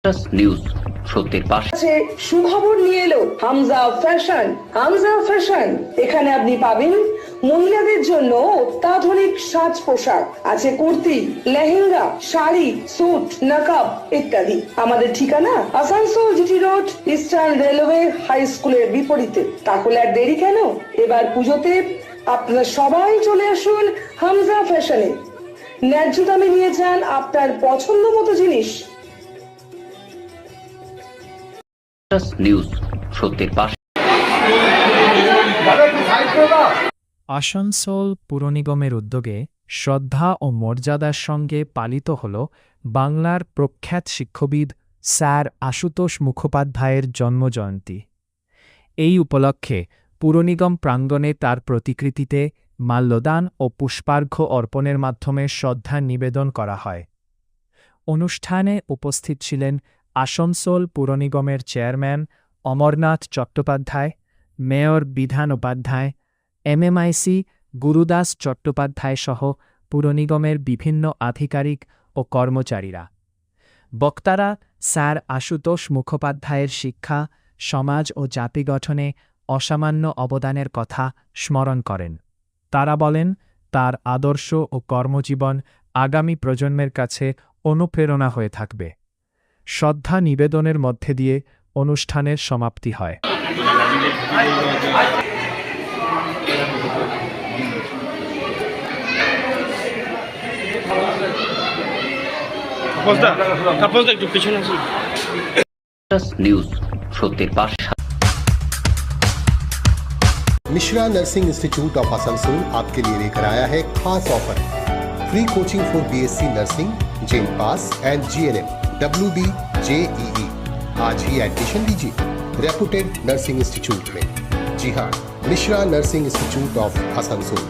News সত্যের পাশে। সুখবর নিয়ে এলো হামজা ফ্যাশন। হামজা ফ্যাশন, এখানে আপনি পাবেন মহিলাদের জন্য অত্যাধুনিক সাজ পোশাক, আছে কুর্তি, লেহেঙ্গা, শাড়ি, স্যুট, নকাব ইত্যাদি। আমাদের ঠিকানা Asansol GT road, eastern railway high স্কুলের বিপরীতে। তাহলে আর দেরি কেন, এবার পুজোতে আপনারা সবাই চলে আসুন হামজা ফ্যাশনে। ন্যায্য দামে নিয়ে যান আপনার পছন্দ মতো জিনিস। নিউজ সত্যের পাশে। আসানসোল পুর নিগমের উদ্যোগে শ্রদ্ধা ও মর্যাদার সঙ্গে পালিত হল বাংলার প্রখ্যাত শিক্ষাবিদ স্যার আশুতোষ মুখোপাধ্যায়ের জন্মজয়ন্তী। এই উপলক্ষে পুর নিগম প্রাঙ্গণে তার প্রতিকৃতিতে মাল্যদান ও পুষ্পার্ঘ্য অর্পণের মাধ্যমে শ্রদ্ধা নিবেদন করা হয়। অনুষ্ঠানে উপস্থিত ছিলেন আসানসোল পুর নিগমের chairman Amarnath Chattopadhyay, mayor Bidhan Upadhyay, MMIC Gurudas Chattopadhyay সহ পুর নিগমের বিভিন্ন আধিকারিক ও কর্মচারীরা। বক্তারা স্যার আশুতোষ মুখোপাধ্যায়ের শিক্ষা, সমাজ ও জাতি গঠনে অসামান্য অবদানের কথা স্মরণ করেন। তারা বলেন, তার আদর্শ ও কর্মজীবন আগামী প্রজন্মের কাছে অনুপ্রেরণা হয়ে থাকবে। শ্রদ্ধা নিবেদনের মধ্যে দিয়ে অনুষ্ঠানের সমাপ্তি হয়। নিউজ সত্যের পাশে। Mishra nursing institute of Asansol आपके लिए लेकर आया है खास offer. Free coaching for BSc nursing, जेम pass and GNM, WB, JEE। आज ही एडमिशन लीजिए रेपुटेड नर्सिंग इंस्टीट्यूट में। जी हाँ, Mishra nursing institute of Asansol.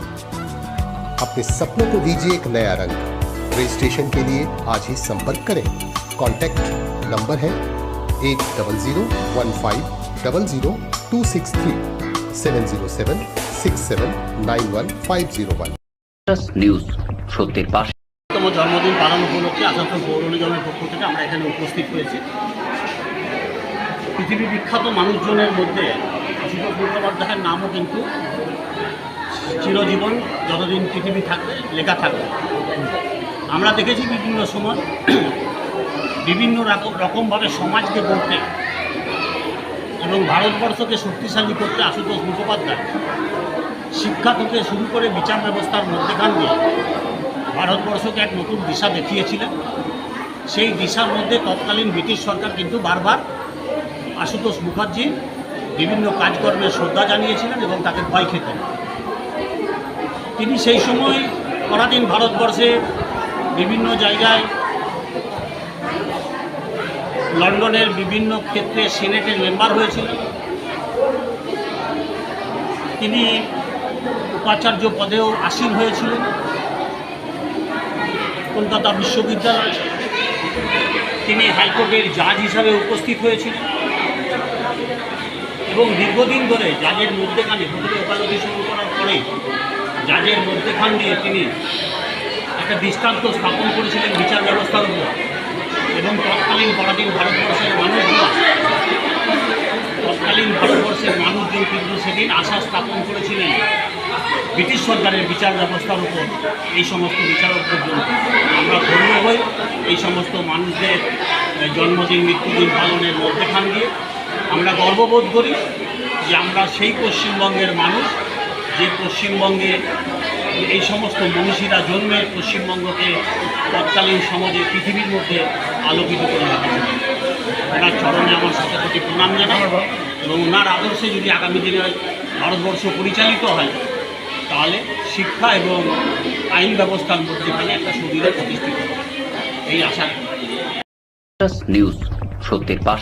अपने सपनों को दीजिए एक नया रंग। रजिस्ट्रेशन के लिए आज ही संपर्क करें। कॉन्टैक्ट नंबर है 8015000263 70767911501। নিউজ সত্যের পাশে। জন্মদিন পালন উপলক্ষে আসানসোল পৌর নিগমের পক্ষ থেকে আমরা এখানে উপস্থিত হয়েছি। পৃথিবী বিখ্যাত মানুষজনের মধ্যে আশুতোষ মুখোপাধ্যায়ের নামও কিন্তু চিরজীবন যতদিন পৃথিবী থাকবে লেখা থাকবে। আমরা দেখেছি বিভিন্ন সময় বিভিন্ন রকমভাবে সমাজকে গড়তে এবং ভারতবর্ষকে শক্তিশালী করতে আশুতোষ মুখোপাধ্যায় শিক্ষা থেকে শুরু করে বিচার ব্যবস্থার মধ্যেখান দিয়ে ভারতবর্ষকে এক নতুন দিশা দেখিয়েছিলেন। সেই দিশার মধ্যে তৎকালীন ব্রিটিশ সরকার কিন্তু বারবার আশুতোষ মুখার্জির বিভিন্ন কাজকর্মে শ্রদ্ধা জানিয়েছিলেন এবং তাকে ভয় খেতেন। তিনি সেই সময় পরাধীন ভারতবর্ষে বিভিন্ন জায়গায় লন্ডনের বিভিন্ন ক্ষেত্রে সিনেটের মেম্বার হয়েছিলেন। তিনি উপাচার্য পদেও আসীন হয়েছিলেন। কলকাতা বিশ্ববিদ্যালয়ে তিনি হাইকোর্টের জাজ হিসাবে উপস্থিত হয়েছিলেন এবং দীর্ঘদিন ধরে জাজের মধ্যেখানে প্রথমে ওকালতি শুরু করার পরে জাজের মধ্যেখান দিয়ে তিনি একটা দৃষ্টান্ত স্থাপন করেছিলেন বিচার ব্যবস্থার উপর। এবং তৎকালীন ভারতবর্ষের মানুষজন কিন্তু সেদিন আশা স্থাপন করেছিলেন ব্রিটিশ সরকারের বিচার ব্যবস্থার উপর, এই সমস্ত বিচারকদের জন্য। আমরা ধন্য হই এই সমস্ত মানুষদের জন্মদিন মৃত্যুদিন পালনের মধ্যেখান দিয়ে। আমরা গর্ববোধ করি যে আমরা সেই পশ্চিমবঙ্গের মানুষ, যে পশ্চিমবঙ্গে এই সমস্ত মনীষীরা জন্মে পশ্চিমবঙ্গকে তৎকালীন সমাজে পৃথিবীর মধ্যে আলোকিত করে রেখেছেন। ওনার চরণে আমার শতকোটি প্রণাম জানাই এবং ওনার আদর্শে যদি আগামী দিনে ভারতবর্ষ পরিচালিত হয় তাহলে শিক্ষা এবং আইন ব্যবস্থার মধ্যেখানে একটা সুবিধা প্রতিষ্ঠিত হবে, এই আশা। নিউজ সত্যের পাশে।